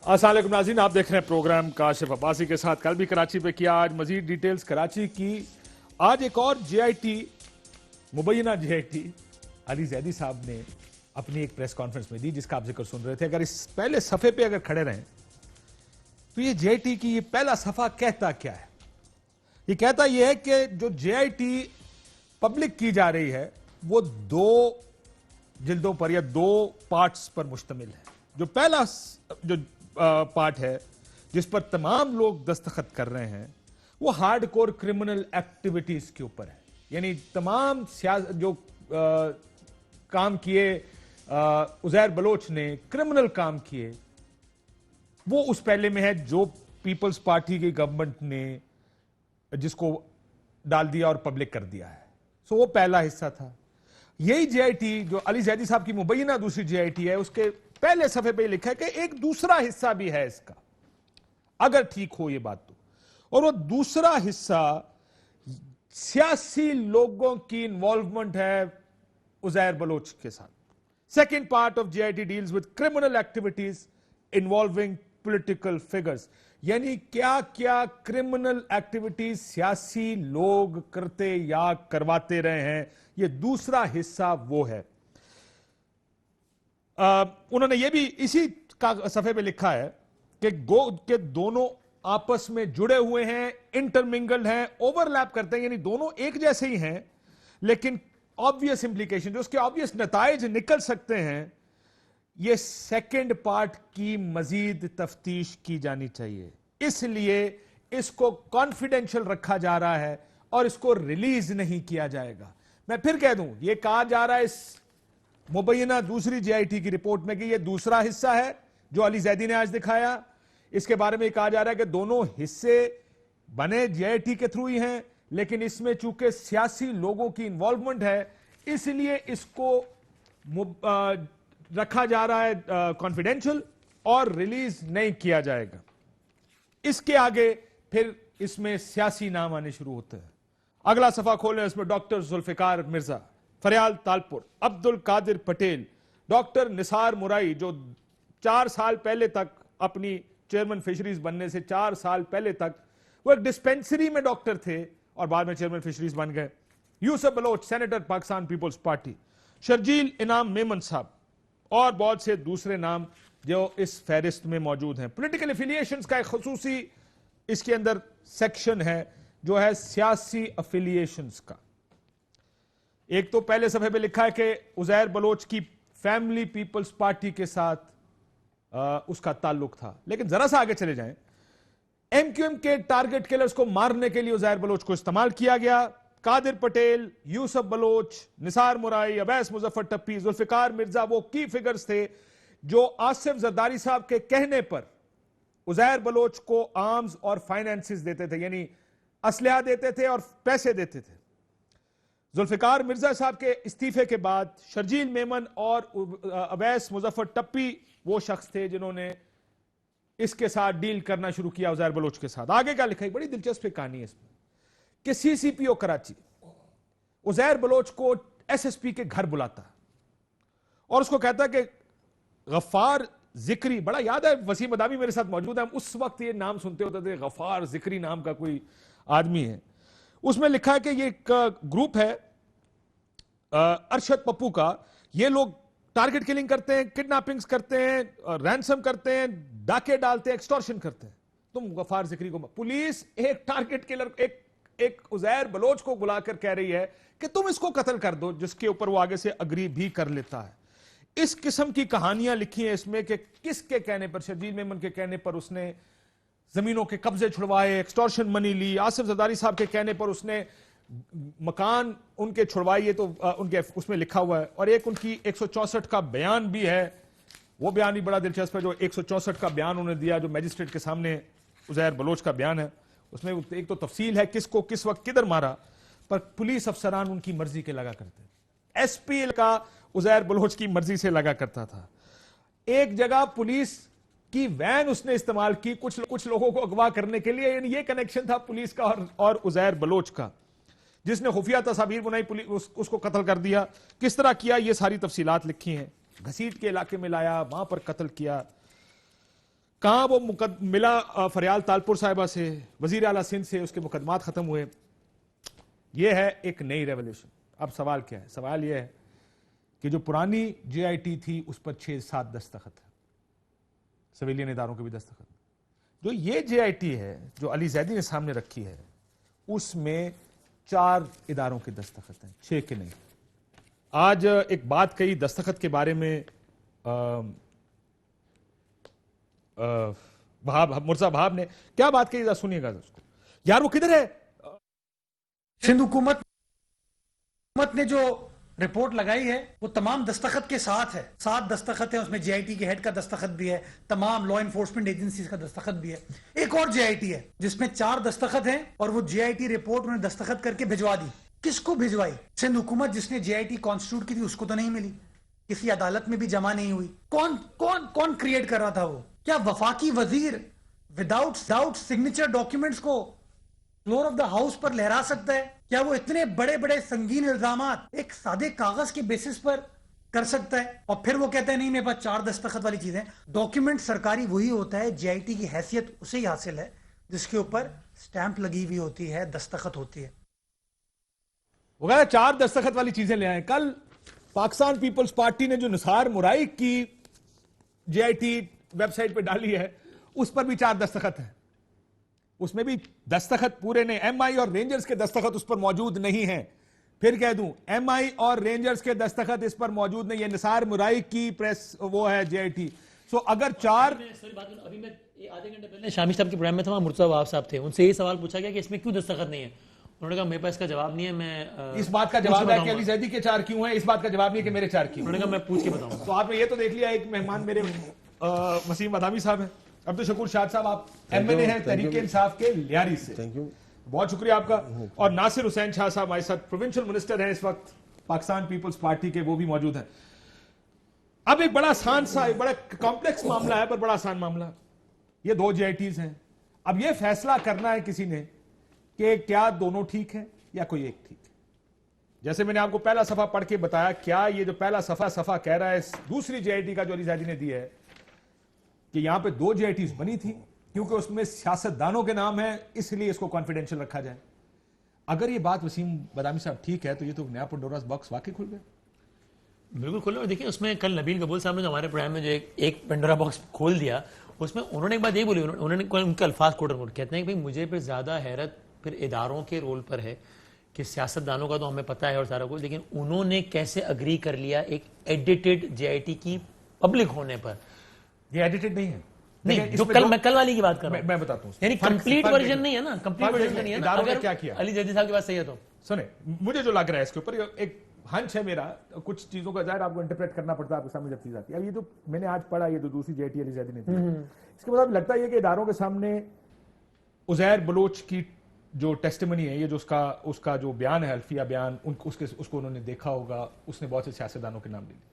السلام علیکم ناظرین، آپ دیکھ رہے ہیں پروگرام کاشف عباسی کے ساتھ. کل بھی کراچی پہ کیا، آج مزید ڈیٹیلز کراچی کی. آج ایک اور جے آئی ٹی، مبینہ جے آئی ٹی علی زیدی صاحب نے اپنی ایک پریس کانفرنس میں دی، جس کا آپ ذکر سن رہے تھے. اگر اس پہلے صفحے پہ اگر کھڑے رہیں تو یہ جے آئی ٹی کی یہ پہلا صفحہ کہتا کیا ہے؟ یہ کہتا یہ ہے کہ جو جے آئی ٹی پبلک کی جا رہی ہے وہ دو جلدوں پر یا دو پارٹس پر مشتمل ہے. جو پہلا جو پارٹ ہے جس پر تمام لوگ دستخط کر رہے ہیں وہ ہارڈ کور کرمنل ایکٹیویٹیز کے اوپر ہے. یعنی تمام جو کام کیے عزیر بلوچ نے، کرمنل کام کیے، وہ اس پہلے میں ہے جو پیپلز پارٹی کی گورنمنٹ نے جس کو ڈال دیا اور پبلک کر دیا ہے. سو وہ پہلا حصہ تھا. یہی جے آئی ٹی جو علی زیدی صاحب کی مبینہ دوسری جے آئی ٹی ہے، اس کے پہلے صفحے پہ لکھا ہے کہ ایک دوسرا حصہ بھی ہے اس کا، اگر ٹھیک ہو یہ بات تو. اور وہ دوسرا حصہ سیاسی لوگوں کی انوالومنٹ ہے عزیر بلوچ کے ساتھ. Second part of J I T deals with criminal activities involving political figures. یعنی کیا کیا کرمنل ایکٹیویٹیز سیاسی لوگ کرتے یا کرواتے رہے ہیں، یہ دوسرا حصہ وہ ہے. انہوں نے یہ بھی اسی صفحے پہ لکھا ہے کہ دونوں آپس میں جڑے ہوئے ہیں، انٹرمنگلڈ ہیں، اوور لیپ کرتے ہیں. یعنی دونوں ایک جیسے ہی ہیں، لیکن آبویس امپلیکیشن، جو اس کے آبویس نتائج نکل سکتے ہیں، یہ سیکنڈ پارٹ کی مزید تفتیش کی جانی چاہیے. اس لیے اس کو کانفیڈینشل رکھا جا رہا ہے اور اس کو ریلیز نہیں کیا جائے گا. میں پھر کہہ دوں، یہ کہا جا رہا ہے اس مبینہ دوسری جے آئی ٹی کی رپورٹ میں کہ یہ دوسرا حصہ ہے جو علی زیدی نے آج دکھایا. اس کے بارے میں کہا جا رہا ہے کہ دونوں حصے بنے جے آئی ٹی کے تھرو ہی ہیں، لیکن اس میں چونکہ سیاسی لوگوں کی انوالومنٹ ہے اس لیے اس کو رکھا جا رہا ہے کانفیڈینشل اور ریلیز نہیں کیا جائے گا. اس کے آگے پھر اس میں سیاسی نام آنے شروع ہوتے ہیں. اگلا صفحہ کھولیں، اس میں ڈاکٹر ذوالفقار مرزا، فریال تالپور، عبد القادر پٹیل، ڈاکٹر نثار مرائی، جو 4 سال پہلے تک اپنی چیئرمین فشریز بننے سے 4 سال پہلے تک وہ ایک ڈسپینسری میں ڈاکٹر تھے اور بعد میں چیئرمین فشریز بن گئے. یوسف بلوچ، سینیٹر پاکستان پیپلز پارٹی، شرجیل انعام میمن صاحب، اور بہت سے دوسرے نام جو اس فہرست میں موجود ہیں. پولیٹیکل افیلیشنز کا ایک خصوصی اس کے اندر سیکشن ہے جو ہے سیاسی افیلیشنز کا. ایک تو پہلے صفحے پہ لکھا ہے کہ عزیر بلوچ کی فیملی پیپلز پارٹی کے ساتھ اس کا تعلق تھا. لیکن ذرا سا آگے چلے جائیں، ایم کیو ایم کے ٹارگٹ کلرز کو مارنے کے لیے عزیر بلوچ کو استعمال کیا گیا. قادر پٹیل، یوسف بلوچ، نثار مرائی، اویس مظفر ٹپی، ذوالفقار مرزا وہ کی فگرز تھے جو آصف زرداری صاحب کے کہنے پر عزیر بلوچ کو آرمز اور فائنینسز دیتے تھے، یعنی اسلحہ دیتے تھے اور پیسے دیتے تھے. ذوالفقار مرزا صاحب کے استعفے کے بعد شرجیل میمن اور اویس مظفر ٹپی وہ شخص تھے جنہوں نے اس کے ساتھ ڈیل کرنا شروع کیا عزیر بلوچ کے ساتھ. آگے کیا لکھا ہے، بڑی دلچسپ کہانی ہے اس میں، کہ سی سی پی او کراچی عزیر بلوچ کو ایس ایس پی کے گھر بلاتا اور اس کو کہتا کہ غفار ذکری، بڑا یاد ہے وسیم ادامی میرے ساتھ موجود ہے، ہم اس وقت یہ نام سنتے ہوتے تھے، غفار ذکری نام کا کوئی آدمی ہے. اس میں لکھا ہے کہ یہ ایک گروپ ہے ارشد پپو کا، یہ لوگ ٹارگٹ کلنگ کرتے ہیں، کڈنیپنگز کرتے ہیں، رینسم کرتے ہیں، ڈاکے ڈالتے ہیں، ایکسٹورشن کرتے ہیں. تم غفار ذکری کو، پولیس ایک ٹارگٹ کلر ایک عزیر بلوچ کو بلا کر کہہ رہی ہے کہ تم اس کو قتل کر دو، جس کے اوپر وہ آگے سے اگری بھی کر لیتا ہے. اس قسم کی کہانیاں لکھی ہیں اس میں کہ کس کے کہنے پر، شرجیل میمن کے کہنے پر اس نے زمینوں کے قبضے چھڑوائے، ایکسٹورشن منی لی. آصف زرداری صاحب کے کہنے پر اس نے مکان ان کے چھڑوائے، تو ان کے اس میں لکھا ہوا ہے. اور ایک ان کی 164 کا بیان بھی ہے، وہ بیان بھی بڑا دلچسپ ہے، جو 164 کا بیان انہوں نے دیا جو میجسٹریٹ کے سامنے عزیر بلوچ کا بیان ہے. اس میں ایک تو تفصیل ہے کس کو کس وقت کدھر مارا، پر پولیس افسران ان کی مرضی کے لگا کرتے. ایس پی ایل کا عزیر بلوچ کی مرضی سے لگا کرتا تھا. ایک جگہ پولیس کی وین اس نے استعمال کی کچھ لوگوں کو اغوا کرنے کے لیے. یعنی یہ کنیکشن تھا پولیس کا اور عزیر بلوچ کا. جس نے خفیہ تصاویر بنائی اس کو قتل کر دیا. کس طرح کیا یہ ساری تفصیلات لکھی ہیں. گھسیٹ کے علاقے میں لایا، وہاں پر قتل کیا. کہاں وہ ملا فریال تالپور صاحبہ سے, وزیر اعلیٰ سندھ سے, اس کے مقدمات ختم ہوئے. یہ ہے ایک نئی ریولیوشن. اب سوال کیا ہے؟ سوال یہ ہے کہ جو پرانی جے آئی ٹی تھی اس پر 6-7 دستخط ہے, سویلین اداروں کے بھی دستخط. جو یہ جے آئی ٹی ہے جو علی زیدی نے سامنے رکھی ہے اس میں 4 اداروں کے دستخط ہیں, 6 کے نہیں. آج ایک بات کہی دستخط کے بارے میں مرزا بہاب نے, کیا بات کہی ذرا سنیے گا اس کو. یار وہ کدھر ہے؟ سندھ حکومت نے جو رپورٹ لگائی ہے وہ تمام دستخط کے ساتھ ہے. 7 دستخط ہیں اس میں, جے آئی ٹی کے ہیڈ کا دستخط بھی ہے, تمام لا انفورسمنٹ ایجنسیز کا دستخط بھی ہے. ایک اور جے آئی ٹی ہے جس میں 4 دستخط ہیں اور وہ جے آئی ٹی رپورٹ انہیں دستخط کر کے بھجوا دی. کس کو بھجوائی؟ سندھ حکومت جس نے جے آئی ٹی کانسٹیٹیوٹ کی تھی اس کو تو نہیں ملی, کسی عدالت میں بھی جمع نہیں ہوئی. کون کریٹ کر رہا تھا وہ؟ کیا وفاقی وزیر وداؤٹ سگنیچر ڈاکیومنٹس کو فلور آف دا ہاؤس پر لہرا سکتا ہے؟ کیا وہ اتنے بڑے سنگین الزامات ایک سادے کاغذ کے بیسس پر کر سکتا ہے؟ اور پھر وہ کہتا ہے نہیں میرے پاس 4 دستخط والی چیزیں. ڈاکیومنٹ سرکاری وہی ہوتا ہے, جے آئی ٹی کی حیثیت اسے ہی حاصل ہے جس کے اوپر سٹیمپ لگی ہوئی ہوتی ہے, دستخط ہوتی ہے. وہ کہا 4 دستخط والی چیزیں لے آئیں. کل پاکستان پیپلز پارٹی نے جو نثار مرائق کی جے آئی ٹی ویب سائٹ پہ ڈالی ہے اس پر بھی 4 دستخط ہیں. اس میں بھی دستخط پورے نے, ایم آئی اور رینجرز کے دستخط اس پر موجود نہیں ہیں. پھر کہہ دوں, ایم آئی اور رینجرز کے دستخط اس پر موجود نہیں. یہ نثار مرائق کی پریس وہ ہے جے آئی ٹی. سو اگر 4 ابھی میں آدھے گھنٹے پہلے شامی صاحب کے پروگرام میں تھا, وہاں مرتضیٰ وہاب صاحب تھے, ان سے یہ سوال پوچھا گیا کہ اس میں کیوں دستخط نہیں ہے. انہوں نے کہا میرے پاس اس کا جواب نہیں ہے. میں اس بات کا جواب ہے کہ علی زیدی کے 4 کیوں ہیں, اس بات کا جواب نہیں کہ میرے 4 کیوں. انہوں نے کہا میں پوچھ کے بتاؤں. تو آپ نے یہ تو دیکھ لیا, ایک مہمان میرے وسیم بادامی صاحب ہیں, عبدالشکور شاد صاحب آپ ایم این اے ہیں تحریک انصاف کے لیاری سے, بہت شکریہ آپ کا. اور ناصر حسین شاہ صاحب ہمارے ساتھ پروونشل منسٹر ہیں اس وقت پاکستان پیپلز پارٹی کے, وہ بھی موجود ہیں. اب ایک بڑا آسان سا, ایک بڑا کمپلیکس معاملہ ہے پر بڑا آسان معاملہ. یہ 2 جے آئی ٹیز ہیں. اب یہ فیصلہ کرنا ہے کسی نے کہ کیا دونوں ٹھیک ہیں یا کوئی ایک ٹھیک ہے. جیسے میں نے آپ کو پہلا صفحہ پڑھ کے بتایا, کیا یہ جو پہلا صفحہ کہہ رہا ہے دوسری جے آئی ٹی کا جو علی زیدی نے دی ہے کہ یہاں پہ 2 جے آئی ٹیز بنی تھی کیونکہ اس میں سیاستدانوں کے نام ہیں اس لیے اس کو کانفیڈینشیل رکھا جائے. اگر یہ بات وسیم بادامی صاحب ٹھیک ہے تو یہ تو نیا پنڈوراز باکس واقعی کھل گیا. بالکل کھول. اور دیکھیں اس میں کل نبیل قبول صاحب نے جو ہمارے پروگرام میں جو ایک پنڈورا باکس کھول دیا, اس میں انہوں نے ایک بات یہ بولی, انہوں نے ان کے الفاظ کوٹ کہتے ہیں کہ مجھے پھر زیادہ حیرت پھر اداروں کے رول پر ہے کہ سیاستدانوں کا تو ہمیں پتہ ہے اور سارا کچھ, لیکن انہوں نے کیسے اگری کر لیا ایک ایڈیٹڈ جے آئی ٹی کی پبلک ہونے پر. یہ ایڈیٹڈ نہیں ہے, نہیں جو میں کل والی کی بات کر رہا ہوں, میں بتاتا ہوں, یعنی کمپلیٹ ورژن نہیں ہے نا, کمپلیٹ ورژن نہیں ہے نا. اداروں نے کیا کیا علی زیدی صاحب کی بات صحیح ہے تو سنیں, مجھے جو لگ رہا ہے اس کے اوپر ایک ہنچ ہے میرا, کچھ چیزوں کا ظاہر آپ کو انٹرپریٹ کرنا پڑتا ہے, آپ کے سامنے جب چیز آتی ہے. اب یہ تو میں نے آج پڑھا, یہ جو دوسری جے ٹی علی زیدی نے دی, اس کے بعد لگتا ہے کہ اداروں کے سامنے عزیر بلوچ کی جو ٹیسٹیمنی ہے, یہ جو اس کا جو بیان ہے, حلفیہ بیان, اس کو انہوں نے دیکھا ہوگا, اس نے بہت سے سیاستدانوں کے نام لے لیے.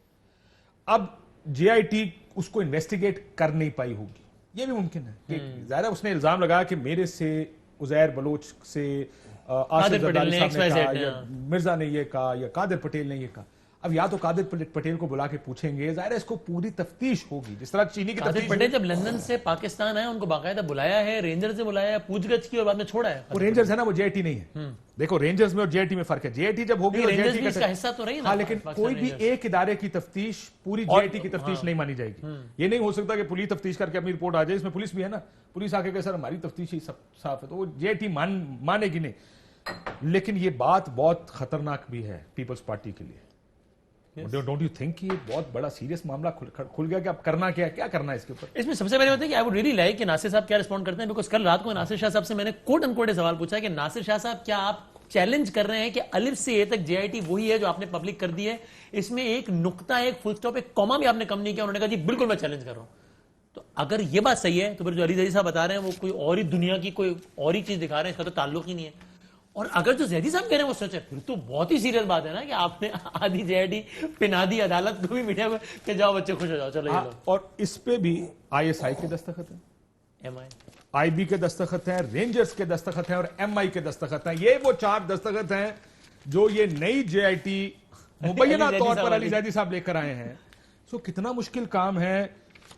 اب جے آئی ٹی اس کو انویسٹیگیٹ کر نہیں پائی ہوگی, یہ بھی ممکن ہے کہ ظاہر اس نے الزام لگایا کہ میرے سے عزیر بلوچ سے آصف زرداری صاحب نے کہا, یا مرزا نے یہ کہا, یا قادر پٹیل نے یہ کہا. اب یا تو قادر پٹیل کو بلا کے پوچھیں گے, ظاہر ہے اس کو پوری تفتیش ہوگی, جس طرح چینی کی قادر تفتیش. پٹیل جب لندن سے پاکستان آئے ان کو باقاعدہ بلایا ہے, رینجر سے بلایا ہے, پوچھ گچھ کی اور بعد میں چھوڑا ہے. وہ رینجرز ہے نا, وہ جے ٹی نہیں ہے. دیکھو رینجرز میں اور جے ٹی میں فرق ہے. جے ٹی جب ہوگی رینجرز بھی اس کا حصہ تو رہی نا, ہاں, لیکن کوئی بھی ایک ادارے کی تفتیش پوری جے ٹی کی تفتیش نہیں مانی جائے گی. یہ نہیں ہو سکتا کہ پولیس تفتیش کر کے اپنی رپورٹ آ جائے, اس میں پولیس بھی ہے نا, پولیس آ کے کہ سر ہماری تفتیش ہی صاف ہے, تو وہ جے ٹی مانے گی نہیں. لیکن یہ بات بہت خطرناک بھی ہے پیپلز پارٹی کے لیے. ڈونٹ یو تھنک یہ بہت بڑا سیریس معاملہ کھل گیا کہ اب کرنا کیا ہے, کیا کرنا ہے اس کے اوپر. اس میں سب سے پہلے ہوتا ہے کہ آئی وڈ ریئلی لائک کہ ناصر صاحب کیا رسپونڈ کرتے ہیں, بیکاز کل رات کو ناصر شاہ صاحب سے میں نے کوٹ ان کوٹ سوال پوچھا کہ ناصر شاہ صاحب کیا آپ چیلنج کر رہے ہیں کہ الف سے اے تک جے آئی ٹی وہی ہے جو آپ نے پبلک کر دی ہے, اس میں ایک نقطہ, ایک فل سٹاپ, ایک کوما بھی آپ نے کم نہیں کیا. انہوں نے کہا جی بالکل میں چیلنج کر رہا ہوں. تو اگر یہ بات صحیح ہے تو پھر جو علی زیدی صاحب بتا رہے ہیں وہ کوئی اور ہی دنیا کی کوئی اور ہی چیز دکھا رہے ہیں, اس کا تو تعلق ہی نہیں ہے. اور اگر جو زیدی صاحب کہہ رہے ہیں وہ سچ ہے, پھر تو بہت ہی سیریس بات ہے نا کہ آپ نے آدھی جے آئی ٹی پنا دی عدالت کو بھی میڈیا میں کہ جاؤ بچے خوش ہو جاؤ, چلو یہ لو. اور اس پہ بھی آئی ایس آئی کے دستخط ہیں, ایم آئی آئی بی کے دستخط ہیں, رینجرز کے دستخط ہیں, اور ایم آئی کے دستخط ہیں. یہ وہ 4 دستخط ہیں جو یہ نئی جے آئی ٹی مبینہ طور پر علی زیدی صاحب لے کر آئے ہیں. سو کتنا مشکل کام ہے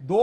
2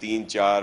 3, 4,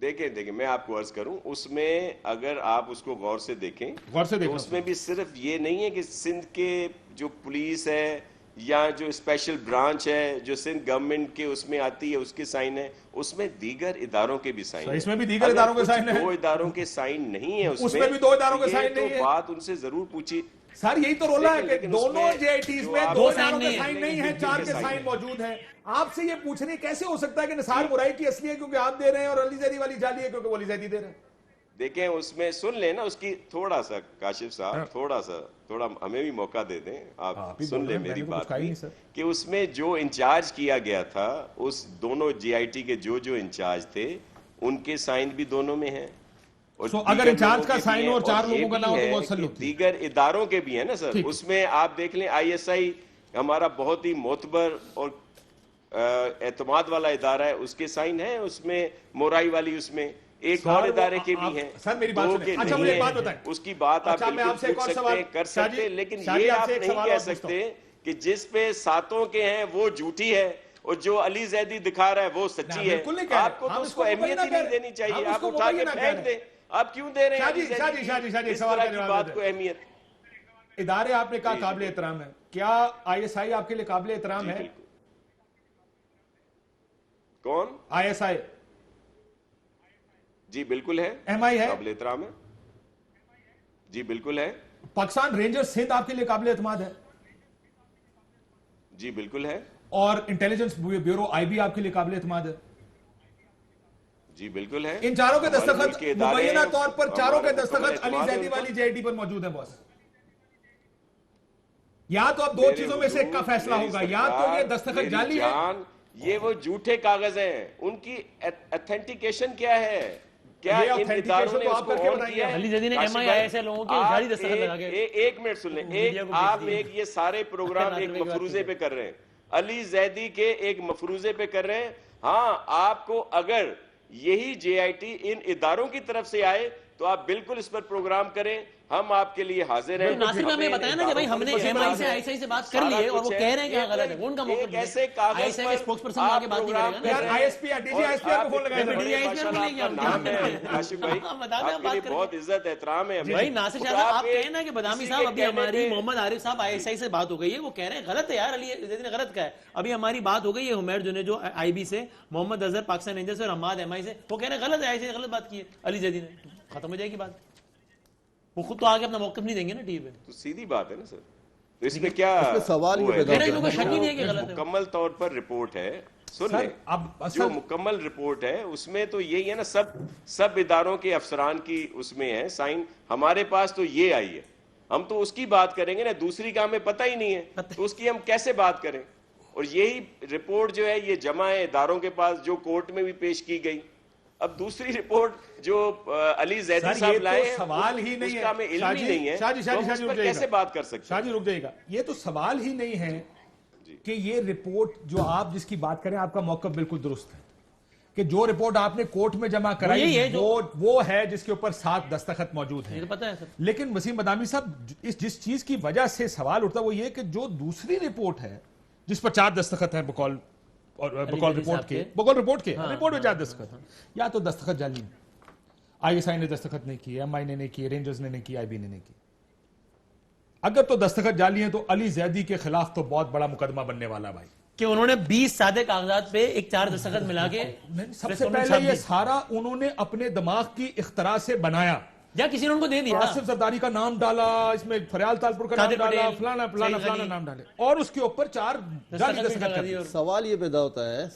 دیکھیں میں آپ کو عرض کروں، اس میں اگر آپ اس کو غور سے دیکھیں غور سے تو دیکھیں اس میں بھی صرف یہ نہیں ہے کہ سندھ کے جو پولیس ہے یا جو اسپیشل برانچ ہے جو سندھ گورنمنٹ کے اس میں آتی ہے اس کے سائن ہے، اس میں دیگر اداروں کے بھی سائن ہیں. اس میں بھی دیگر اداروں کے سائن ہیں. دو اداروں کے سائن نہیں ہیں اس میں بھی دو اداروں کے سائن نہیں ہے. ہیں. بات ان سے ضرور پوچھیے. سر یہی تو رولا ہے کہ لیکن اس دونوں میں جے آئی ٹیز جو میں آپ دو دو اداروں کے سائن سائن نہیں ہیں، ہیں، 4 کے سائن سائن ہیں. موجود ہیں. آپ سے یہ پوچھنے کیسے ہو سکتا ہے کہ نثار برائی کی اصلی ہے کیونکہ آپ دے رہے ہیں اور علی زیدی والی جعلی ہے کیونکہ وہ علی زیدی دے رہے ہیں؟ دیکھیں اس میں سن لیں نا اس کی تھوڑا سا کاشف صاحب تھوڑا ہمیں بھی موقع دے دیں. آپ سن لیں میری بات بھی کہ اس میں جو انچارج کیا گیا تھا اس دونوں جے آئی ٹی کے جو انچارج تھے ان کے سائن بھی دونوں میں ہیں. اگر انچارج کا سائن اور 4 لوگوں کا نہ ہو تو وہ اصل ہوتی ہے. دیگر اداروں کے بھی ہیں نا سر. اس میں آپ دیکھ لیں آئی ایس آئی ہمارا بہت ہی معتبر اور اعتماد والا ادارہ ہے، اس کے سائن ہیں. اس میں مورائی والی اس میں ایک اور ادارے کے بھی ہیں. سر میری بات سنیں. اچھا مجھے ایک بات بتائیں. اس کی بات آپ بالکل پوچھ سکتے ہیں کر سکتے ہیں، لیکن یہ آپ نہیں کہہ سکتے کہ جس پہ ساتوں کے ہیں وہ جھوٹی ہے اور جو علی زیدی دکھا رہا ہے وہ سچی ہے. آپ کو تو اس کو اہمیت ہی نہیں دینی چاہیے. آپ اٹھا کے پھینک دیں. آپ کیوں دے رہے ہیں علی زیدی اس طرح کی بات کو اہمیت؟ ادارے آپ نے کہا قابل احترام ہے، کیا آئی ایس آئی آپ کے لیے قابل احترام ہے؟ کون؟ I S I. جی بالکل ہے. ایم آئی ہے. قابل احترام ہے. جی بالکل ہے. پاکستان رینجر سندھ آپ کے لیے قابل اعتماد ہے؟ جی بالکل ہے. اور انٹیلیجنس بیورو آئی بی آپ کے لیے قابل اعتماد ہے؟ جی بالکل ہے. ان چاروں کے دستخط مبینہ طور پر چاروں کے دستخط علی زیدی والی جے آئی ٹی پر موجود ہیں. باس یا تو اب 2 چیزوں میں سے ایک کا فیصلہ ہوگا، یا تو یہ دستخط جعلی ہے. یہ وہ جھوٹے کاغذ ہیں، ان کی اتھینٹیکیشن کیا ہے؟ کیا ان اداروں نے اس کو آن کیا ہے؟ علی زیدی نے ایم آئی آئی ایس لوگوں کے جعلی دستخط لگا کے ایک منٹ سن لیں. آپ ایک یہ سارے پروگرام ایک مفروضے پہ کر رہے ہیں، علی زیدی کے ایک مفروضے پہ کر رہے ہیں. ہاں آپ کو اگر یہی جے آئی ٹی ان اداروں کی طرف سے آئے تو آپ بالکل اس پر پروگرام کریں، ہم آپ کے لیے حاضر ہیں. ناصر میں ہمیں بتایا نا کہ بھائی ہم نے ایم آئی سے آئی سے بات کر لی ہے اور وہ کہہ رہے ہیں کہ غلط ہے. ان کا موقف ہے ایسے کاغذ آئی کے اسپوکس پرسن آگے بات نہیں کرے گا. یار I S P D G I S P کو فون لگایا. نام ہے کاشف بھائی، آپ کے لیے بہت عزت احترام ہے. بھائی ناصر شاہ صاحب آپ کہیں نا کہ بدامی صاحب ابھی ہماری محمد عارف صاحب آئی ایس آئی سے بات ہو گئی ہے، وہ کہہ رہے ہیں غلط ہے یار علی زیدی نے غلط کہا ہے. ابھی ہماری بات ہو گئی ہے حمیر جو نے جو آئی بی سے، محمد اظہر پاکستان رینجرز سے اور حماد ایم آئی سے، وہ کہہ رہے ہیں غلط ہے، آئی سے غلط بات کی ہے علی زیدی نے. ختم ہو جائے گی بات. وہ خود تو آگے اپنا موقف نہیں دیں گے نا ٹی وی پہ. تو سیدھی بات ہے نا سر. اس میں کیا سوال یہ پیدا میرے کو شک ہی نہیں ہے کہ غلط ہے. مکمل طور پر رپورٹ ہے. سن لیں جو مکمل رپورٹ ہے اس میں تو یہی ہے نا، سب اداروں کے افسران کی اس میں ہے سائن. ہمارے پاس تو یہ آئی ہے، ہم تو اس کی بات کریں گے نا. دوسری کا ہمیں پتہ ہی نہیں ہے تو اس کی ہم کیسے بات کریں؟ اور یہی رپورٹ جو ہے یہ جمع ہے اداروں کے پاس جو کورٹ میں بھی پیش کی گئی. اب دوسری رپورٹ جو علی زیدی صاحب لائے ہیں سوال ہی نہیں ہے، اس کا ہمیں علم ہی نہیں ہے تو ہم اس پر کیسے بات کر سکتے ہیں؟ شاہ جی رک جائے گا. یہ تو سوال ہی نہیں ہے کہ یہ رپورٹ جو آپ جس کی بات کریں آپ کا موقف بالکل درست ہے کہ جو رپورٹ آپ نے کورٹ میں جمع کرائی وہ ہے جس کے اوپر 7 دستخط موجود ہیں. لیکن وسیم بادامی صاحب جس چیز کی وجہ سے سوال اٹھتا وہ یہ کہ جو دوسری رپورٹ ہے جس پر 4 دستخط ہیں بقول رپورٹ کے رپورٹ میں 4 دستخط ہیں، یا تو دستخط جعلی آئی ایس آئی نے دستخط نہیں کی، ایم آئی نے نہیں کی، رینجرز نے نہیں کی، آئی بی نے نہیں کی. اگر تو دستخط جعلی ہیں تو علی زیدی کے خلاف تو بہت بڑا مقدمہ بننے والا بھائی کہ انہوں نے 20 سادے کاغذات پہ ایک 4 دستخط ملا کے. سب سے پہلے یہ سارا انہوں نے اپنے دماغ کی اختراع سے بنایا یا کسی نے ان کو دے دیا. آصف زرداری کا نام ڈالا، اس میں فریال تالپور کا نام ڈالا، فلانا نام ڈالے اور اس کے اوپر 4 جعلی دستخط کر دیے. سوال یہ پیدا ہوتا ہے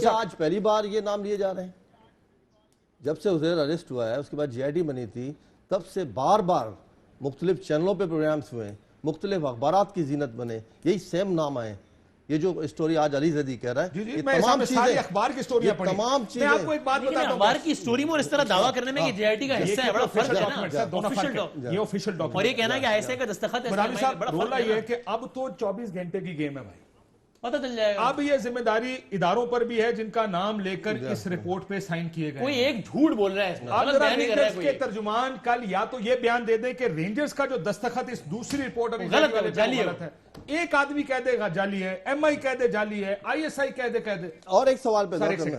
کہ آج پہلی بار یہ نام لیے جا رہے ہیں؟ جب سے عزیر اریسٹ ہوا ہے اس کے بعد جے آئی ٹی بنی تھی تب سے بار بار مختلف چینلوں پہ پروگرامز ہوئے، مختلف اخبارات کی زینت بنے، یہی سیم نام آئے. یہ جو اسٹوری آج علی زیدی کہہ رہا ہے، یہ تمام چیزیں اخبار کی اسٹوریاں پڑھی. تمام چیزیں میں آپ کو ایک بات بتاتا ہوں، اخبار کی اسٹوری میں اور اس طرح دعویٰ کرنے میں کہ جے آئی ٹی کا حصہ ہے، بڑا فرق ہے نا. یہ آفیشیل ڈاکومنٹ اور یہ کہنا کہ ایسے کا دستخط ہے. بادامی صاحب رولا یہ ہے کہ اب تو 24 گھنٹے کی گیم ہے بھائی، پتہ چل جائے گا. اب یہ ذمہ داری اداروں پر بھی ہے جن کا نام لے کر اس رپورٹ پہ سائن کیے گئے. کوئی ایک جھوٹ بول رہا ہے اس میں، اب غلط ذرا بیان نہیں کر رہا ہے رینجرز کے ترجمان کل یا تو یہ بیان دے دیں کہ رینجرز کا جو دستخط اس دوسری رپورٹ اور جعلی ہے. ایک آدمی کہہ دے گا جعلی ہے، ایم آئی کہہ دے جعلی ہے، آئی ایس آئی کہہ دے. اور ایک سوال پیدا کرنا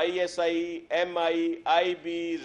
ISI, MI, IB,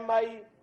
MI,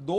2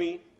me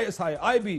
ISI, IB,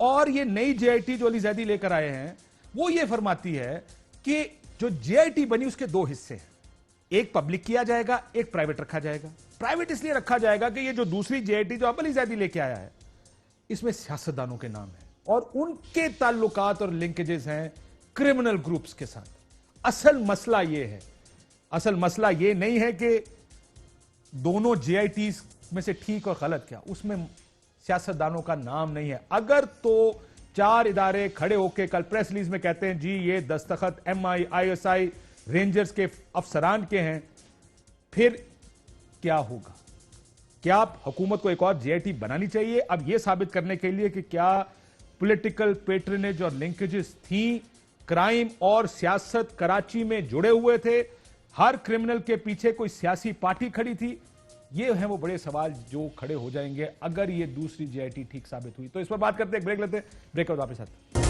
اور یہ نئی JIT جو علی زیدی لے کر آئے ہیں وہ یہ فرماتی ہے کہ جو JIT بنی اس کے دو حصے ہیں, ایک پبلک کیا جائے گا, ایک پرائیویٹ رکھا جائے گا. پرائیویٹ اس لیے رکھا جائے گا کہ یہ جو دوسری JIT جو اب علی زیدی لے کے آیا ہے اس میں سیاستدانوں کے نام ہیں اور ان کے تعلقات اور لنکیجز ہیں کرمنل گروپس کے ساتھ. اصل مسئلہ یہ نہیں ہے کہ دونوں JITs میں سے ٹھیک اور غلط کیا, اس میں سیاستدانوں کا نام نہیں ہے. اگر تو 4 ادارے کھڑے ہو کے کل پریس ریلیز میں کہتے ہیں جی یہ دستخط MI ISI رینجرز کے افسران کے ہیں, پھر کیا ہوگا؟ کیا حکومت کو ایک اور JIT بنانی چاہیے اب یہ ثابت کرنے کے لیے کہ کیا پولیٹیکل پیٹرنیج اور لنکیجز تھیں, کرائم اور سیاست کراچی میں جڑے ہوئے تھے, ہر کرمنل کے پیچھے کوئی سیاسی پارٹی کھڑی تھی؟ یہ ہیں وہ بڑے سوال جو کھڑے ہو جائیں گے اگر یہ دوسری JIT ٹھیک ثابت ہوئی. تو اس پر بات کرتے ہیں, ایک بریک لیتے ہیں, بریک کے بعد واپس آتے ہیں.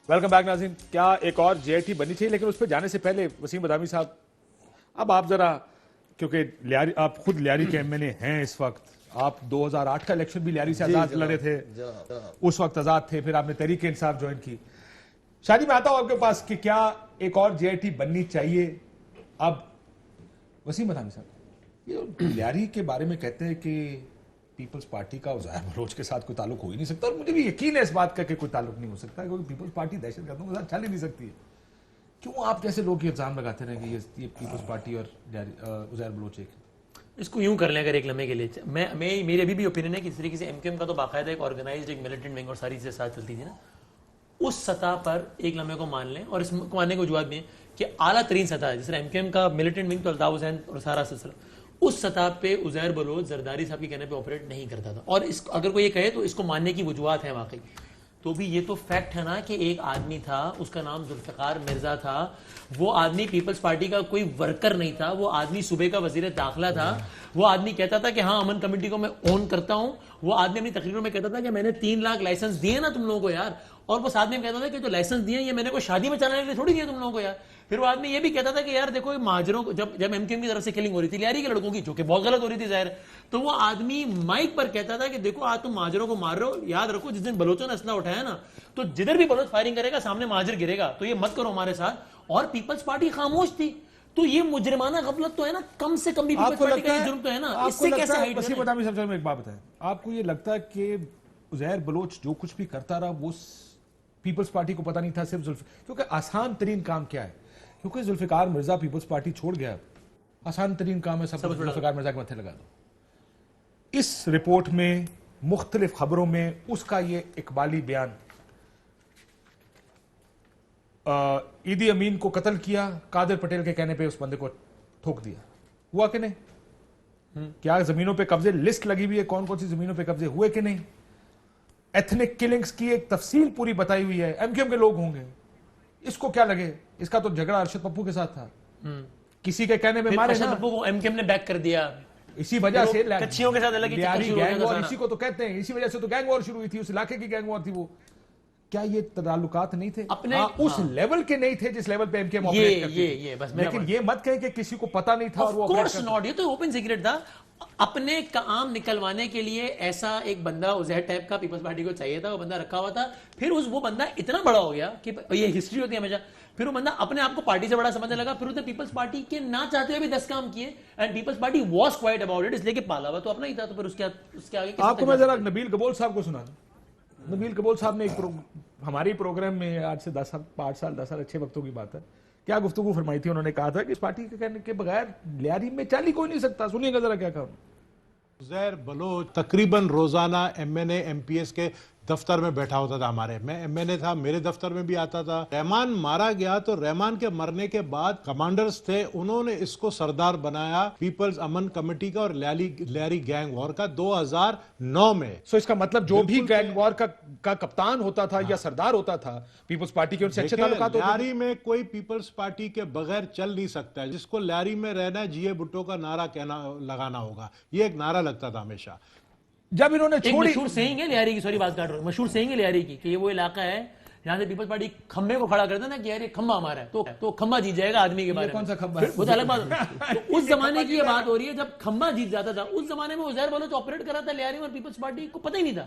ویلکم بیک ناظرین. کیا ایک اور JIT بننی چاہیے؟ لیکن اس پہ جانے سے پہلے وسیم بادامی صاحب, اب آپ ذرا, کیونکہ آپ خود لیاری کے MNA ہیں اس وقت, آپ 2008 کا الیکشن بھی لیاری سے آزاد لڑے تھے, اس وقت آزاد تھے, پھر آپ نے تحریک انصاف جوائن کی. شادی میں آتا ہوں آپ کے پاس کہ کیا ایک اور JIT بننی چاہیے اب؟ وسیم بادامی صاحب, یہ لیاری کے بارے میں کہتے ہیں کہ پیپلز پارٹی کا ظاہر بلوچ کے ساتھ کوئی تعلق ہو ہی نہیں سکتا, اور مجھے بھی یقین ہے اس بات کا کہ کوئی تعلق نہیں ہو سکتا, کیونکہ پیپلز پارٹی دہشت گردوں کے ساتھ چل ہی نہیں سکتی ہے. کیوں آپ جیسے لوگ یہ الزام لگاتے رہے کہ یہ پیپلز پارٹی اور ظاہر بلوچ ایک؟ اس کو یوں کر لیں اگر ایک لمحے کے لیے, میری ابھی بھی اوپینین ہے کہ اس طریقے سے MQM کا تو باقاعدہ ایک آرگنائزڈ ایک ملیٹنٹ ونگ اور ساری چیزیں ساتھ چلتی تھی نا, اس سطح پر ایک لمحے کو مان لیں, اور اس کو ماننے کی وجوہات بھی ہیں کہ اعلیٰ ترین سطح ہے, جس طرح MQM کا ملیٹنٹ ونگ تو الطاف حسین اور سارا سلسلہ, اس سطح پہ عزیر بلوچ زرداری صاحب کے کہنے پہ آپریٹ نہیں کرتا تھا. اور اگر کوئی یہ کہے تو اس کو ماننے کی وجوہات ہیں واقعی, تو بھی یہ تو فیکٹ ہے نا کہ ایک آدمی تھا, اس کا نام ذوالفقار مرزا تھا, وہ آدمی پیپلز پارٹی کا کوئی ورکر نہیں تھا, وہ آدمی صوبے کا وزیر داخلہ تھا, وہ آدمی کہتا تھا کہ ہاں امن کمیٹی کو میں اون کرتا ہوں, وہ آدمی اپنی تقریروں میں کہتا تھا کہ میں نے 3 لاکھ لائسنس دیے نا تم لوگوں کو یار, اور وہ ساتھ میں کہتا تھا کہ جو لائسنس دیے یہ میں نے کوئی شادی میں چلانے کے لیے تھوڑی دیے تم لوگوں کو یار. پھر وہ آدمی یہ بھی کہتا تھا کہ یار دیکھو مہاجروں کو, جب MQM کی طرف سے کلنگ ہو رہی تھی لیاری کے لڑکوں کی, جو کہ بہت غلط ہو رہی تھی ظاہر, تو وہ آدمی مائک پر کہتا تھا کہ دیکھو آج تم مہاجروں کو مار رہے ہو, یاد رکھو جس دن بلوچوں نے اسلحہ اٹھایا نا تو جدھر بھی بلوچ فائرنگ کرے گا سامنے مہاجر گرے گا, تو یہ مت کرو ہمارے ساتھ. اور پیپلز پارٹی خاموش تھی, تو یہ مجرمانہ غفلت تو ہے نا, کم سے کم بھی پیپلز پارٹی کا یہ جرم تو ہے نا, اس سے کیسے ہائڈ وسیم بادامی صاحب میں ایک بات بتائیں, آپ کو یہ لگتا ہے کہ عزیر بلوچ جو کچھ بھی کرتا رہا وہ پیپلز پارٹی کو پتہ نہیں تھا صرف کیونکہ آسان ترین کام کیا ہے, کیونکہ ذوالفقار مرزا پیپلز پارٹی چھوڑ گیا, آسان ترین کام ہے سب ذوالفقار مرزا کے ماتھے لگا دو. اس رپورٹ میں مختلف خبروں میں اس کا یہ اقبالی بیان, عیدی امین کو قتل کیا, قادر پٹیل کے کہنے پہ اس بندے کو ٹھوک دیا, ہوا کہ نہیں؟ کیا زمینوں پہ قبضے لسٹ لگی ہوئی ہے کون کون سی زمینوں پہ قبضے ہوئے کہ نہیں؟ ایتھنک کلنگز کی ایک تفصیل پوری بتائی ہوئی ہے, MQM کے لوگ ہوں گے, اس کو کیا لگے, اس کا تو جھگڑا ارشد پپو کے ساتھ تھا, کسی کے کہنے میں مارے نا, ارشد پپو کو MQM نے بیک کر دیا, اسی وجہ سے کچھیوں کے ساتھ الگ ہی چکر شروع ہو گینگ وار, گیا, اسی کو تو کہتے ہیں, اسی وجہ سے تو گینگ وار شروع ہوئی تھی, اس علاقے کی گینگ وار تھی. وہ کیا یہ تعلقات نہیں تھے اس لیول کے نہیں تھے جس لیول پہ MQM آپریٹ کرتی تھی, لیکن یہ مت کہے کہ کسی کو پتا نہیں تھا اور وہ آپریٹ کرتا. یہ تو اوپن سیکرٹ تھا. اپنے کام نکلوانے کے لیے ایسا ایک بندہ عزیر ٹائپ کا پیپلز پارٹی کو چاہیے تھا, وہ بندہ رکھا ہوا تھا. پھر وہ بندہ اتنا بڑا ہو گیا کہ یہ ہسٹری ہوتی ہے ہمیشہ, پھر وہ بندہ اپنے آپ کو پارٹی سے بڑا سمجھنے لگا, پھر اس نے پیپلز پارٹی کے نہ چاہتے ہوئے بھی 10 کام کیے, and Peoples Party was quiet about it, اس لیے کہ پالا ہوا تو اپنا ہی تھا. تو پھر اس کے آگے آپ کو میں ذرا نبیل کبول صاحب کو سنا. نبیل کبول صاحب نے ہماری پروگرام میں آج سے 8 سال اچھے وقتوں کی بات ہے, کیا گفتگو فرمائی تھی. انہوں نے کہا تھا کہ اس پارٹی کے کہنے کے بغیر لیاری میں چل ہی کوئی نہیں سکتا. سنیے گا ذرا کیا کہا. عزیر بلوچ تقریباً روزانہ MNA MPS کے دفتر میں بیٹھا ہوتا تھا. ہمارے میں MNA تھا, میرے دفتر میں بھی آتا تھا. رحمان مارا گیا تو رحمان کے مرنے کے بعد کمانڈرز تھے, انہوں نے اس کو سردار بنایا پیپلز امن کمیٹی کا اور لیاری گینگ وار کا 2009 میں. سو اس کا مطلب جو بھی گینگ وار کا کپتان ہوتا تھا یا سردار ہوتا تھا پیپلز پارٹی کے ان سے اچھے تعلقات ہوتے تھے. لیاری میں کوئی پیپلز پارٹی کے بغیر چل نہیں سکتا ہے. جس کو لیاری میں رہنا ہے جی بھٹو کا نعرہ لگانا ہوگا, یہ ایک نعرہ لگتا تھا ہمیشہ. جب انہوں نے چھوڑی, مشہور سیئنگ ہے لیاری کی, سوری بات کاٹ رہا ہوں, مشہور سیئنگ ہے لیاری کی کہ یہ وہ علاقہ ہے جہاں سے پیپلز پارٹی کھمبے کو کھڑا کرتا نا کہ یار یہ کھمبا ہمارا ہے, تو کھمبا جیت جائے گا آدمی کے بارے میں. کون سا کھمبا ہے وہ تو الگ بات ہے. تو اس زمانے کی یہ بات ہو رہی ہے جب کھمبا جیت جاتا تھا. اس زمانے میں عزیر بلوچ آپریٹ کر رہا تھا لیاری میں, اور پیپلز پارٹی کو پتہ ہی نہیں تھا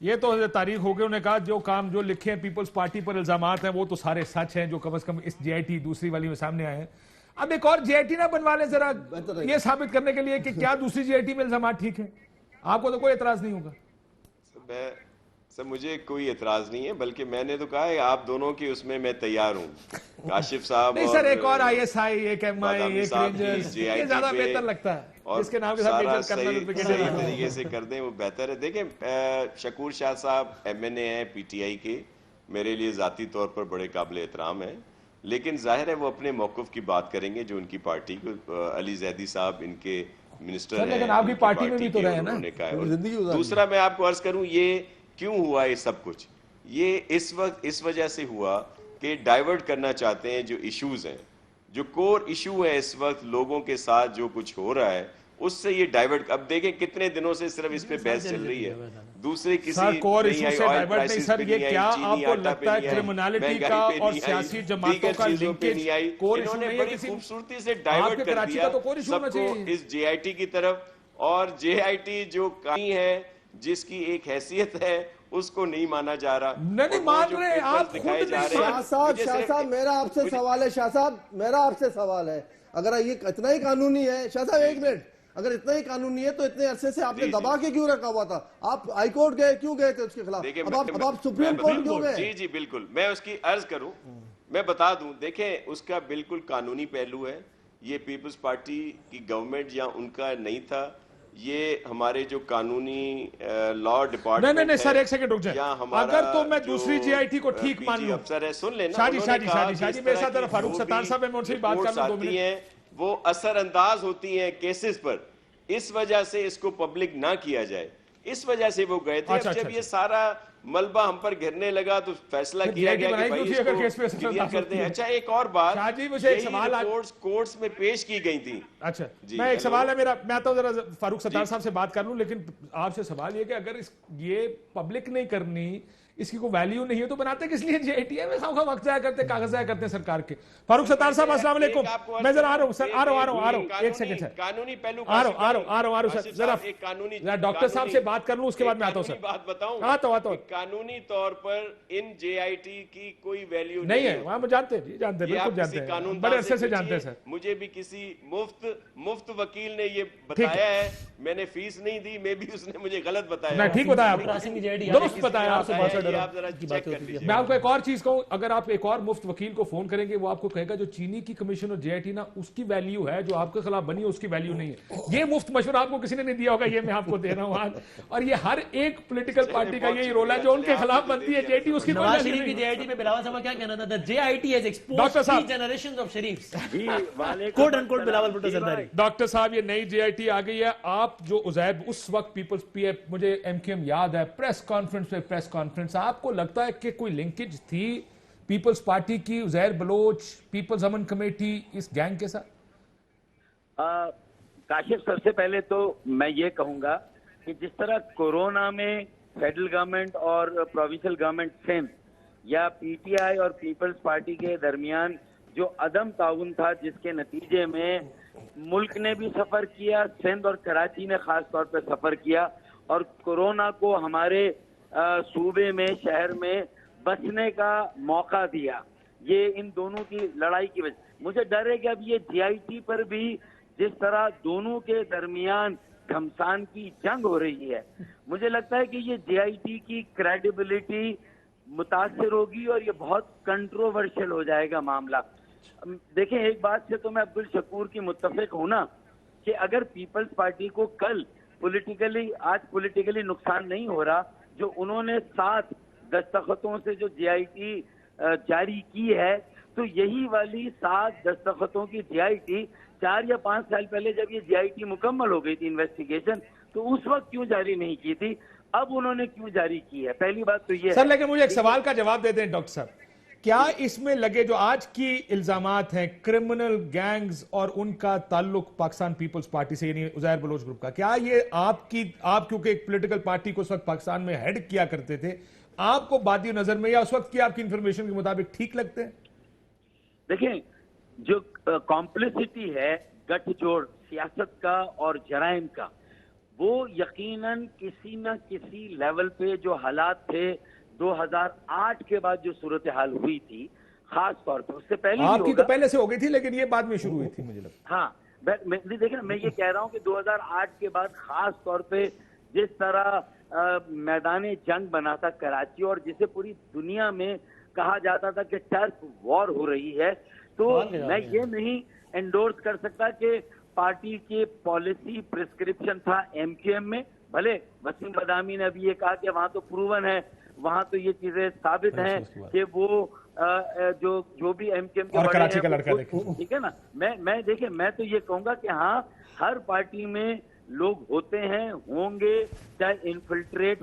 یہ تو تاریخ ہو گئی. انہوں نے کہا جو کام جو لکھے ہیں پیپلز پارٹی پر الزامات ہیں وہ تو سارے سچ ہیں جو کم از کم اس جے آئی ٹی دوسری والی میں سامنے آئے ہیں. اب ایک اور جے آئی ٹی نہ بنوا لیں ذرا یہ ثابت کرنے کے لیے کہ کیا دوسری جے آئی ٹی میں الزامات ٹھیک ہیں. آپ کو تو کوئی اعتراض نہیں ہوگا. سر مجھے کوئی اعتراض نہیں ہے, بلکہ میں نے تو کہا ہے آپ دونوں کی اس میں تیار ہوں. کاشف صاحب نہیں سر, ایک اور آئی ایس آئی, ایک ایم آئی, ایک رینجرز, جے یہ آئی زیادہ ٹی بہتر لگتا ہے اور جس کے نام کے ساتھ سارا میجر کرنل صحیح طریقے سے کر دیں وہ بہتر ہے. دیکھیں شکور شاہ صاحب ایم این اے ہیں پی ٹی آئی کے, میرے لیے ذاتی طور پر بڑے قابل احترام ہیں, لیکن ظاہر ہے وہ اپنے موقف کی بات کریں گے جو ان کی پارٹی کو. علی زیدی صاحب ان کے منسٹر ہیں, لیکن آپ کی پارٹی میں بھی تو رہے نا. دوسرا میں آپ کو عرض کروں یہ کیوں ہوا یہ سب کچھ, یہ اس وقت اس وجہ سے ہوا کہ ڈائیورٹ کرنا چاہتے ہیں جو ایشوز ہیں, جو کور ایشو ہے اس وقت لوگوں کے ساتھ جو کچھ ہو رہا ہے اس سے یہ ڈائیورٹ. اب دیکھیں کتنے دنوں سے صرف اس پہ بحث چل رہی ہے, دوسرے کسی کور نہیں ایشو آئی, سے آئل ڈائیورٹ نہیں پرائسز سر. پہ یہ نہیں آئی, کیا آپ چینی کو آٹا پہ لگتا ہے نہیں آئی, کرمنالٹی کا مہنگائی پہ اور نہیں آئی, سیاسی جماعتوں کا چیزوں پہ لنکیج نہیں آئی. کور انہوں ایشو نے نہیں ہے بڑی کسی خوبصورتی سے آپ ڈائیورٹ کے کر کراچی دیا کا تو کور ایشو ہونا سب کو چاہیے اس جے آئی ٹی کی طرف, اور جے آئی ٹی جو کہیں ہے جس کی ایک حیثیت ہے اس کو نہیں مانا جا رہا. نہیں مان رہے ہیں آپ دکھائے خود جا نہیں. رہے ہیں. شاہ صاحب میرا آپ سے سوال ہے. شاہ صاحب میرا آپ سے سوال ہے, اگر یہ اتنا ہی قانونی ہے, شاہ صاحب ایک منٹ, اگر اتنا ہی قانونی ہے تو اتنے عرصے سے آپ نے دبا کے کیوں رکھا ہوا تھا؟ آپ ہائی کورٹ گئے, کیوں گئے تھے اس کے خلاف؟ اب آپ سپریم کورٹ کیوں گئے؟ جی بالکل, میں اس کی عرض کروں, میں بتا دوں. دیکھیں اس کا بالکل قانونی پہلو ہے. یہ پیپلز پارٹی کی گورنمنٹ یا ان کا نہیں تھا, یہ ہمارے جو قانونی لا ڈپارٹمنٹ نہیں سر ایک سیکنڈ رک جائیں. اگر تو میں دوسری جے آئی ٹی کو ٹھیک مان لوں, افسر ہے سن لینا, شاہ جی میرے ساتھ فاروق ستار صاحب میں ان سے بات کر لوں 2 منٹ. وہ اثر انداز ہوتی ہیں کیسز پر, اس وجہ سے اس کو پبلک نہ کیا جائے, اس وجہ سے وہ گئے تھے. اب جب یہ سارا ملبہ ہم پر گھرنے لگا تو فیصلہ کیا گیا کہ بھائی اس کو کلیئر کر دیں. اچھا ایک اور بات, شاہ جی مجھے ایک سوال کورٹس میں پیش کی گئی تھی. اچھا میں ایک سوال ہے میرا, میں آتا ہوں ذرا فاروق ستار صاحب سے بات کر لوں, لیکن آپ سے سوال یہ کہ اگر یہ پبلک نہیں کرنی, اس کی کوئی ویلیو نہیں ہے تو بناتے کس لیے جے آئی ٹی ہے؟ وقت ضائع کرتے, کاغذ ضائع کرتے ہیں سرکار کے. فاروق ستار صاحب السلام علیکم. میں ذرا آ رہا ہوں سر, آ رہا ہوں ایک سیکنڈ سر, قانونی پہلو آ رہا ہوں سر, ذرا ڈاکٹر صاحب سے بات کر لوں اس کے بعد میں آتا ہوں سر. بات بتاؤں, آتا ہوں. قانونی طور پر ان جے آئی ٹی کی کوئی ویلیو نہیں ہے, وہاں جانتے ہیں, جانتے ہیں, بالکل جانتے ہیں, بڑے عرصے سے جانتے ہیں سر. مجھے بھی کسی مفت وکیل نے یہ بتایا ہے, میں نے فیس نہیں دی, میں بھی اس نے مجھے غلط بتایا. نہیں ٹھیک بتایا آپ, درست بتایا آپ سے بہت سے آپ ذرا چیک کر لیجیے. میں آپ کو ایک اور چیز کہوں, اگر آپ ایک اور مفت وکیل کو فون کریں گے وہ آپ کو کہے گا جو چینی کی کمیشن اور جے آئی ٹی نا اس کی ویلیو ہے, جو آپ کے خلاف بنی ہے اس کی ویلیو نہیں ہے. یہ مفت مشورہ آپ کو کسی نے نہیں دیا ہوگا, یہ میں آپ کو دے رہا ہوں آج. اور یہ ہر ایک پولیٹیکل پارٹی کا یہی رول ہے, جو ان کے خلاف بنتی ہے جے آئی ٹی اس کی کوئی نواز ویلیو شریف کی نہیں. جے آئی ٹی پہ بلاول صاحب کیا کہنا تھا؟ J I T has doctor exposed صاحب. 3 generations of شریفs. Quote unquote Bilawal Bhutto Zardari. Doctor صاحب یہ نئی جے آئی ٹی آ گئی ہے. آپ جو عزیب اس وقت پیپلز پی ایف, مجھے ایم کیو ایم یاد ہے, پریس کانفرنس, آپ کو لگتا ہے کہ کوئی لنکیج تھی پیپلز پارٹی کی عزیر بلوچ, پیپلز امن کمیٹی اس گینگ کے ساتھ؟ کاشف, سب سے پہلے تو میں یہ کہوں گا کہ جس طرح کورونا میں فیڈرل گورنمنٹ اور پروونشل گورنمنٹ سندھ یا پی ٹی آئی اور پیپلز پارٹی کے درمیان جو عدم تعاون تھا, جس کے نتیجے میں ملک نے بھی سفر کیا, سندھ اور کراچی نے خاص طور پہ سفر کیا, اور کورونا کو ہمارے صوبے میں, شہر میں بچنے کا موقع دیا, یہ ان دونوں کی لڑائی کی وجہ. مجھے ڈر ہے کہ اب یہ جے آئی ٹی پر بھی جس طرح دونوں کے درمیان گھمسان کی جنگ ہو رہی ہے, مجھے لگتا ہے کہ یہ جے آئی ٹی کی کریڈیبلٹی متاثر ہوگی اور یہ بہت کنٹروورشل ہو جائے گا معاملہ. دیکھیں ایک بات سے تو میں عبدالشکور کی متفق ہوں نا, کہ اگر پیپلز پارٹی کو کل آج پولیٹیکلی نقصان نہیں ہو رہا, جو انہوں نے 7 دستخطوں سے جو جے آئی ٹی جاری کی ہے, تو یہی والی 7 دستخطوں کی جے آئی ٹی 4 یا 5 سال پہلے جب یہ جے آئی ٹی مکمل ہو گئی تھی انویسٹیگیشن, تو اس وقت کیوں جاری نہیں کی تھی, اب انہوں نے کیوں جاری کی ہے؟ پہلی بات تو یہ سر, لیکن مجھے ایک سوال کا جواب دے دیں ڈاکٹر صاحب, کیا اس میں لگے جو آج کی الزامات ہیں کرمنل گینگز اور ان کا تعلق پاکستان پیپلز پارٹی سے, یعنی عزیر بلوچ گروپ کا, کیا یہ آپ کیونکہ ایک پولیٹیکل پارٹی کو اس وقت پاکستان میں ہیڈ کیا کرتے تھے, آپ کو بادی نظر میں یا اس وقت کی آپ کی انفارمیشن کے مطابق ٹھیک لگتے ہیں؟ دیکھیں, جو کمپلیسٹی ہے گٹھ جوڑ سیاست کا اور جرائم کا, وہ یقیناً کسی نہ کسی لیول پہ جو حالات تھے 2008 کے بعد جو صورتحال ہوئی تھی خاص طور پہ، اس سے پہلے آپ بھی کی تو ہوگا. پہلے سے ہو گئی تھی لیکن یہ بعد میں شروع ہوئی تھی مجھے لگتا ہاں دیکھیں نا، میں یہ کہہ رہا ہوں کہ 2008 کے بعد خاص طور پہ جس طرح میدان جنگ بنا تھا کراچی، اور جسے پوری دنیا میں کہا جاتا تھا کہ ٹرف وار ہو رہی ہے، تو میں یہ نہیں انڈورس کر سکتا کہ پارٹی کے پالیسی پرسکرپشن تھا ایم کیو ایم میں. بھلے وسیم بدامی نے ابھی یہ کہا کہ وہاں تو پروون ہے، وہاں تو یہ چیزیں ثابت ہیں کہ وہ جو بھی ایم کیو ایم کے اور بڑے کراچی ہیں کا لڑکا وہ دیکھیں. ٹھیک ہے نا. میں دیکھیں، میں تو یہ کہوں گا کہ ہاں ہر پارٹی میں لوگ ہوتے ہیں، ہوں گے، چاہے انفلٹریٹ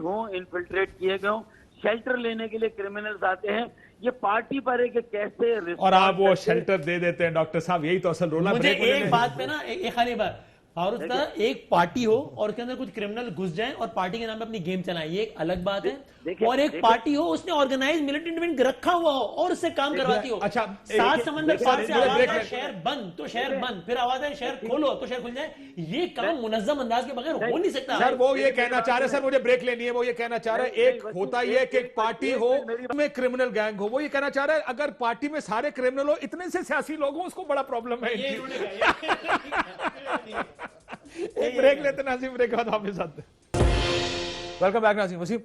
کیے گئے ہوں، شیلٹر لینے کے لیے کرمنلز آتے ہیں. یہ پارٹی پر ہے کہ کیسے اور آپ وہ شیلٹر دے دیتے ہیں ڈاکٹر صاحب، یہی تو اصل رول ہے. مجھے ایک بات پہ نا ایک خالی بات، فاروق صاحب، ایک پارٹی ہو اور اس کے اندر کچھ کرمنل گھس جائیں اور پارٹی کے نام پہ اپنی گیم چلائیں، یہ ایک الگ بات ہے. اور ایک پارٹی ہو اس نے آرگنائز ملیٹنٹ ایونٹ رکھا ہوا ہو اور اس سے کام کرواتی ہو. اچھا، سات سمندر پار سے آواز بریک ہے شہر بند تو شہر بند، پھر آواز ہے شہر کھولو تو شہر کھل جائے. یہ کام منظم انداز کے بغیر ہو نہیں سکتا. سر وہ یہ کہنا چاہ رہے، سر مجھے بریک لینی ہے، وہ یہ کہنا چاہ رہے ایک ہوتا یہ کہ ایک پارٹی ہو میں کرمنل گینگ ہو، وہ یہ کہنا چاہ رہا ہے اگر پارٹی میں سارے کرمنل ہو، اتنے سے سیاسی لوگ ہوں، اس کو بڑا پرابلم ہے. ایک بریک لیتے ناظرین، بریک کے بعد واپس آتے ہیں. ویلکم بیک ناظرین. وسیم،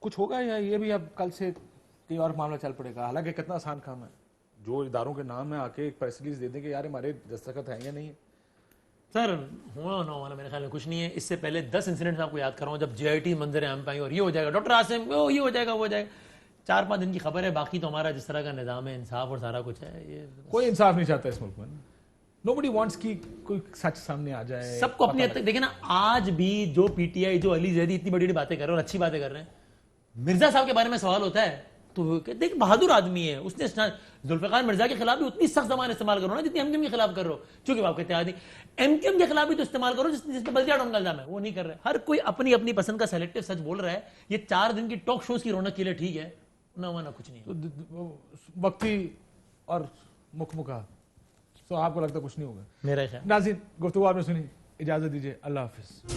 کچھ ہوگا یا یہ بھی اب کل سے کہیں اور معاملہ چل پڑے گا؟ حالانکہ کتنا آسان کام ہے، جو اداروں کے نام ہے آ کے ایک پریس ریلیز دے دیں کہ یار ہمارے دستخط ہیں یا نہیں. سر ہونا نہ ہونا میرے خیال میں کچھ نہیں ہے. اس سے پہلے 10 انسیڈنٹس آپ کو یاد کر رہا ہوں جب جے آئی ٹی منظر عام پہ آئی اور یہ ہو جائے گا ڈاکٹر عاصم، یہ ہو جائے گا، وہ ہو جائے گا. 4-5 دن کی خبر ہے. باقی تو ہمارا جس طرح کا نظام ہے، انصاف اور سارا کچھ ہے، یہ کوئی انصاف نہیں چاہتا اس ملک میں. Nobody wants کہ کوئی سچ سامنے آ جائے. سب کو اپنی حد تک دیکھیں نا. آج بھی جو پی ٹی آئی، جو علی زیدی اتنی بڑی بڑی باتیں کر رہے ہیں اور اچھی باتیں کر رہے ہیں، مرزا صاحب کے بارے میں سوال ہوتا ہے تو دیکھ بہادر آدمی ہے، اس نے ذوالفقار مرزا کے خلاف بھی اتنی سخت زبان استعمال کرو نا جتنی ایم کیو ایم کے خلاف کر رہو. چونکہ آپ کے اتحادی ایم کیو ایم کے خلاف بھی تو استعمال کرو جس پہ بلدیا ڈون کا الزام ہے، وہ نہیں کر رہے. ہر کوئی اپنی اپنی پسند کا سیلیکٹو سچ بول رہا ہے. یہ 4 دن کی ٹاک شوز کی رونق کے لیے ٹھیک ہے، نہ ہونا کچھ نہیں ہے. وقتی اور مکمکہ تو آپ کو لگتا کچھ نہیں ہوگا. میرا خیال ناظرین گفتگو آپ نے سنی، اجازت دیجیے، اللہ حافظ.